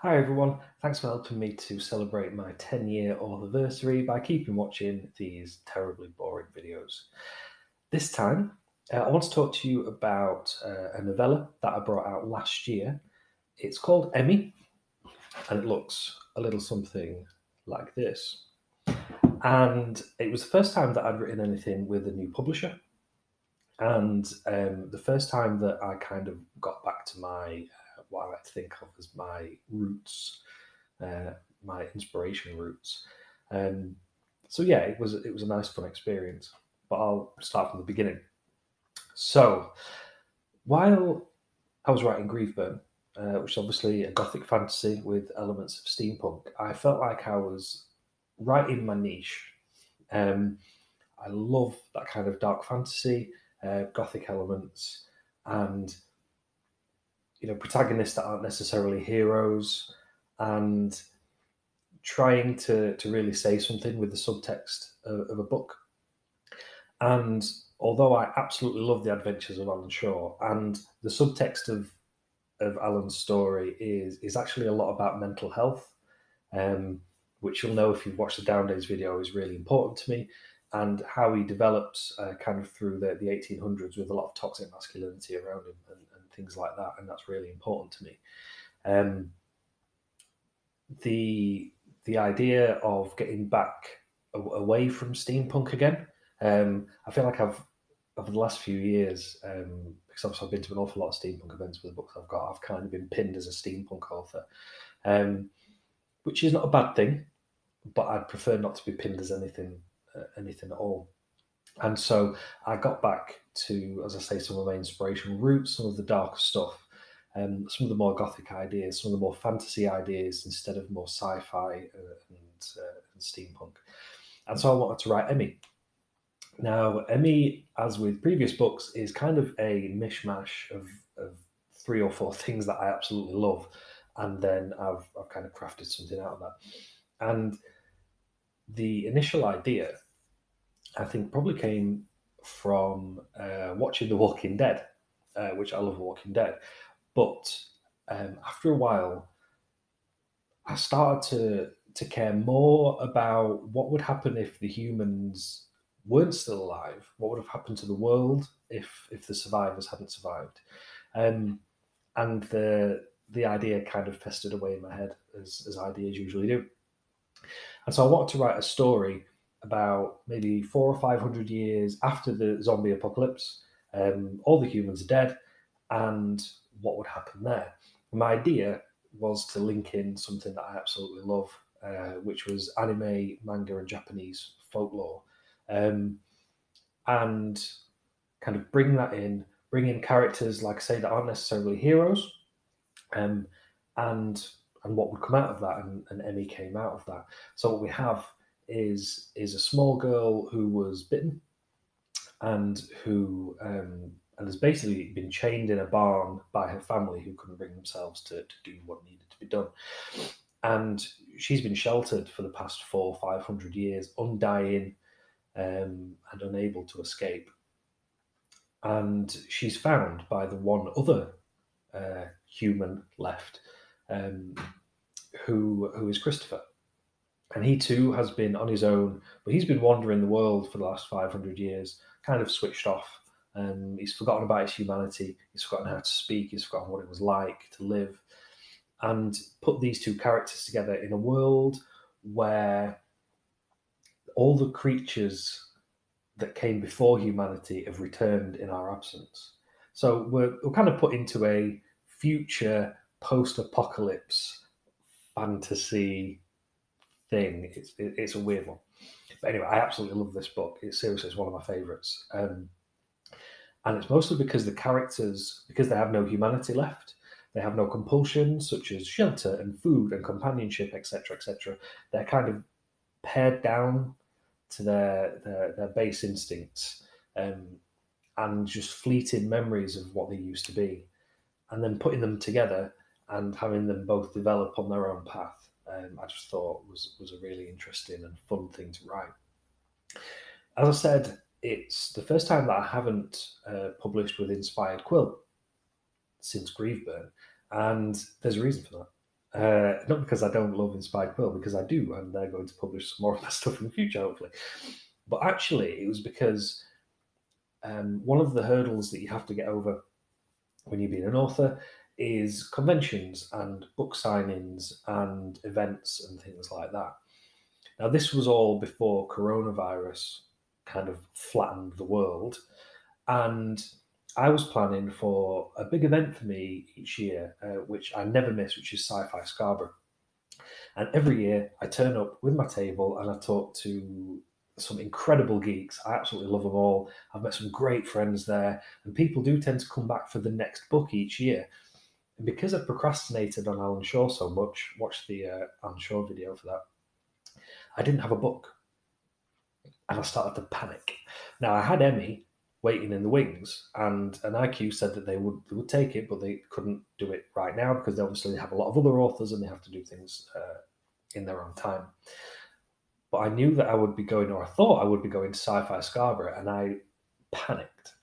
Hi everyone, thanks for helping me to celebrate my 10-year Authorversary by keeping watching these terribly boring videos. This time, I want to talk to you about a novella that I brought out last year. It's called Emmy, and it looks a little something like this. And it was the first time that I'd written anything with a new publisher, and the first time that I kind of got back to my what I like to think of as my roots, uh, my inspiration roots. Um, so yeah, it was a nice fun experience. But I'll start from the beginning. So while I was writing Griefburn, which is obviously a gothic fantasy with elements of steampunk, I felt like I was right in my niche. Um, I love that kind of dark fantasy, gothic elements, and protagonists that aren't necessarily heroes, and trying to really say something with the subtext of a book. And although I absolutely love the adventures of Alan Shaw, and the subtext of Alan's story is actually a lot about mental health, um, which you'll know if you've watched the Down Days video is really important to me, and how he develops kind of through the 1800s with a lot of toxic masculinity around him and things like that, and that's really important to me. Um, the the idea of getting back away from steampunk again. I feel like I've over the last few years, because obviously I've been to an awful lot of steampunk events with the books I've got. I've kind of been pinned as a steampunk author, um, which is not a bad thing, but I'd prefer not to be pinned as anything at all. And so I got back to, as I say, some of my inspirational roots, some of the darker stuff, some of the more gothic ideas, some of the more fantasy ideas instead of more sci-fi and steampunk. And so I wanted to write Emmy. Now, Emmy, as with previous books, is kind of a mishmash of three or four things that I absolutely love, and then I've kind of crafted something out of that. And the initial idea, I think, probably came from watching The Walking Dead, which I love Walking Dead. But after a while, I started to care more about what would happen if the humans weren't still alive. What would have happened to the world if the survivors hadn't survived? Um, and the idea kind of festered away in my head as ideas usually do. And so I wanted to write a story about maybe 400 or 500 years after the zombie apocalypse. All the humans are dead, and what would happen there? My idea was to link in something that I absolutely love, which was anime, manga, and Japanese folklore, um, and kind of bring in characters, like I say, that aren't necessarily heroes, um, and and what would come out of that, and Emmy came out of that. So what we have is a small girl who was bitten and who and has basically been chained in a barn by her family who couldn't bring themselves to do what needed to be done. And she's been sheltered for the past 400 or 500 years, undying, and unable to escape. And she's found by the one other human left, um, who is Christopher. And he too has been on his own, but he's been wandering the world for the last 500 years, kind of switched off. He's forgotten about his humanity. He's forgotten how to speak. He's forgotten what it was like to live. And put these two characters together in a world where all the creatures that came before humanity have returned in our absence. So we're kind of put into a future post-apocalypse fantasy thing. It's a weird one. But anyway, I absolutely love this book. It's one of my favourites. And it's mostly because the characters, because they have no humanity left, they have no compulsions such as shelter and food and companionship, etc., etc. They're kind of pared down to their base instincts, um, and just fleeting memories of what they used to be, and then putting them together and having them both develop on their own path. I just thought was a really interesting and fun thing to write. As I said, it's the first time that I haven't published with Inspired Quill since Griefburn, and there's a reason for that. Not because I don't love Inspired Quill, because I do, and they're going to publish some more of that stuff in the future, hopefully. But actually, it was because one of the hurdles that you have to get over when you're being an author is conventions and book signings and events and things like that. Now, this was all before coronavirus kind of flattened the world. And I was planning for a big event for me each year, which I never miss, which is Sci-Fi Scarborough. And every year I turn up with my table and I talk to some incredible geeks. I absolutely love them all. I've met some great friends there, and people do tend to come back for the next book each year. And because I've procrastinated on Alan Shaw so much, watched the Alan Shaw video for that, I didn't have a book, and I started to panic. Now I had Emmy waiting in the wings, and an IQ said that they would take it, but they couldn't do it right now because they obviously have a lot of other authors and they have to do things in their own time. But I knew that I would be going, or I thought I would be going to Sci-Fi Scarborough, and I panicked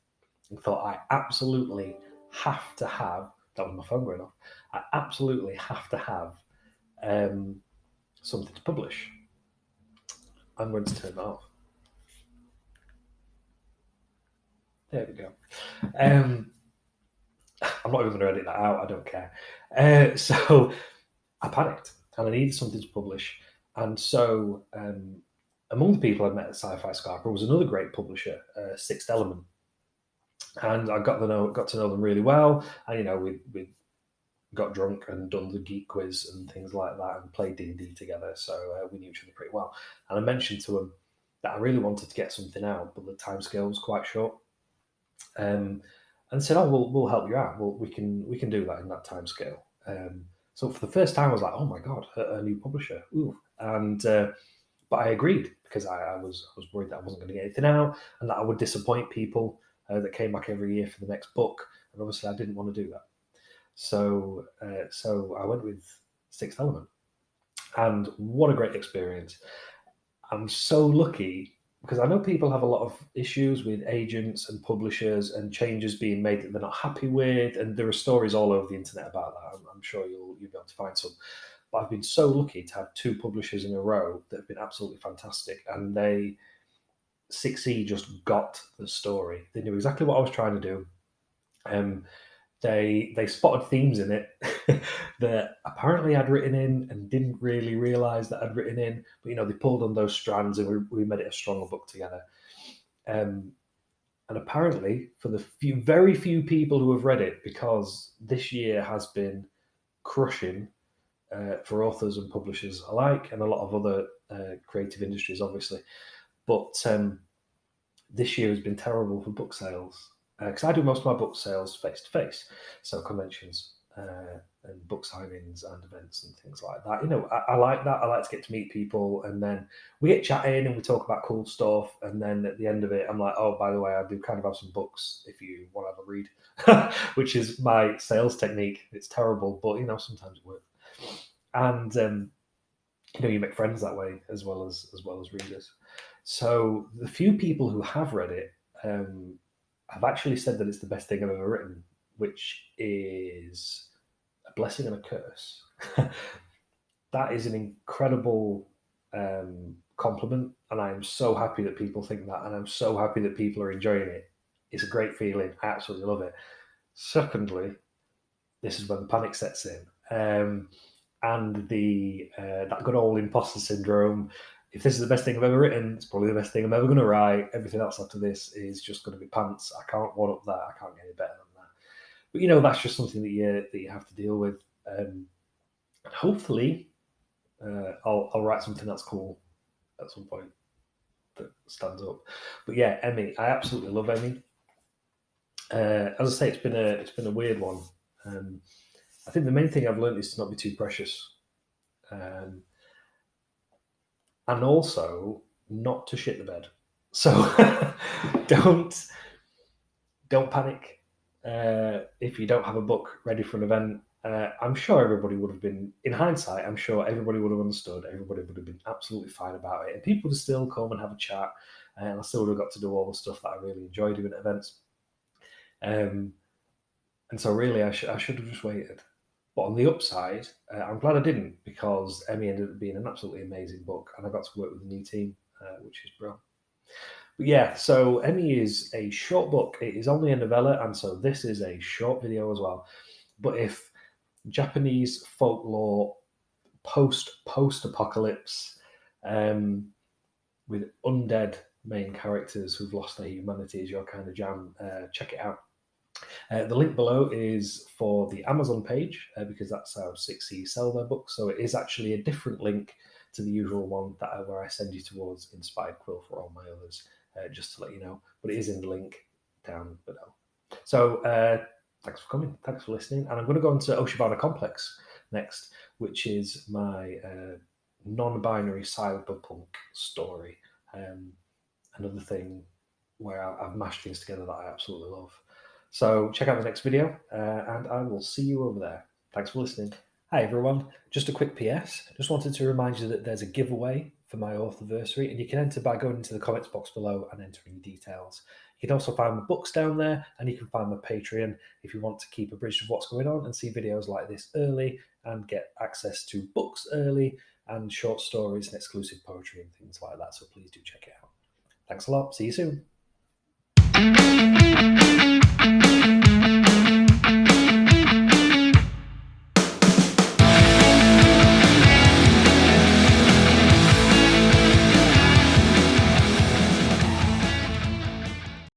and thought I absolutely have to have. That was my phone going off. I absolutely have to have um, something to publish. I'm going to turn that off. There we go. I'm not even going to edit that out. I don't care. So I panicked and I needed something to publish. And so among the people I met at Sci-Fi Scarborough was another great publisher, Sixth Element. And I got to know them really well. And, we got drunk and done the geek quiz and things like that and played D&D together. So we knew each other pretty well. And I mentioned to them that I really wanted to get something out, but the timescale was quite short. And said, "Oh, we'll help you out. Well, we can do that in that time scale." So for the first time, I was like, "Oh my god, a new publisher!" Ooh. And but I agreed because I was worried that I wasn't going to get anything out and that I would disappoint people that came back every year for the next book. And obviously, I didn't want to do that. So I went with Sixth Element, and what a great experience! I'm so lucky because I know people have a lot of issues with agents and publishers and changes being made that they're not happy with, and there are stories all over the internet about that. I'm sure you'll be able to find some. But I've been so lucky to have two publishers in a row that have been absolutely fantastic, and they 6E just got the story. They knew exactly what I was trying to do. Um, they spotted themes in it that apparently I'd written in and didn't really realise that I'd written in. But they pulled on those strands and we made it a stronger book together. Um, and apparently, for the very few people who have read it, because this year has been crushing for authors and publishers alike, and a lot of other creative industries, obviously. But this year has been terrible for book sales because I do most of my book sales face to face, so conventions and book signings and events and things like that. I like that. I like to get to meet people, and then we get chatting and we talk about cool stuff. And then at the end of it, I'm like, "Oh, by the way, I do kind of have some books if you want to have a read," which is my sales technique. It's terrible, but sometimes it works. And you make friends that way as well as readers. So the few people who have read it have actually said that it's the best thing I've ever written, which is a blessing and a curse. That is an incredible compliment, and I am so happy that people think that, and I'm so happy that people are enjoying it. It's a great feeling. I absolutely love it. Secondly, this is when the panic sets in. And the that good old imposter syndrome. If this is the best thing I've ever written, it's probably the best thing I'm ever going to write. Everything else after this is just going to be pants. I can't one up that. I can't get any better than that. But that's just something that you have to deal with. And hopefully, I'll write something that's cool at some point that stands up. But yeah, Emmy, I absolutely love Emmy. As I say, it's been a weird one. I think the main thing I've learned is to not be too precious. Um, and also not to shit the bed. So don't panic if you don't have a book ready for an event. I'm sure everybody would have been, in hindsight, I'm sure everybody would have understood. Everybody would have been absolutely fine about it, and people would still come and have a chat. And I still would have got to do all the stuff that I really enjoy doing at events. And so, really, I should have just waited. But on the upside, I'm glad I didn't, because Emmy ended up being an absolutely amazing book, and I got to work with a new team, which is brilliant. But yeah, so Emmy is a short book. It is only a novella, and so this is a short video as well. But if Japanese folklore post-apocalypse with undead main characters who've lost their humanity is your kind of jam, check it out. The link below is for the Amazon page, because that's how 6C sell their books. So it is actually a different link to the usual one where I send you towards Inspired Quill for all my others, just to let you know. But it is in the link down below. So thanks for coming. Thanks for listening. And I'm going to go into Oshibana Complex next, which is my non-binary cyberpunk story. Another thing where I've mashed things together that I absolutely love. So check out the next video, and I will see you over there. Thanks for listening. Hi everyone, just a quick PS. Just wanted to remind you that there's a giveaway for my Authorversary, and you can enter by going into the comments box below and entering details. You can also find my books down there, and you can find my Patreon if you want to keep abreast of what's going on and see videos like this early and get access to books early and short stories and exclusive poetry and things like that. So please do check it out. Thanks a lot. See you soon.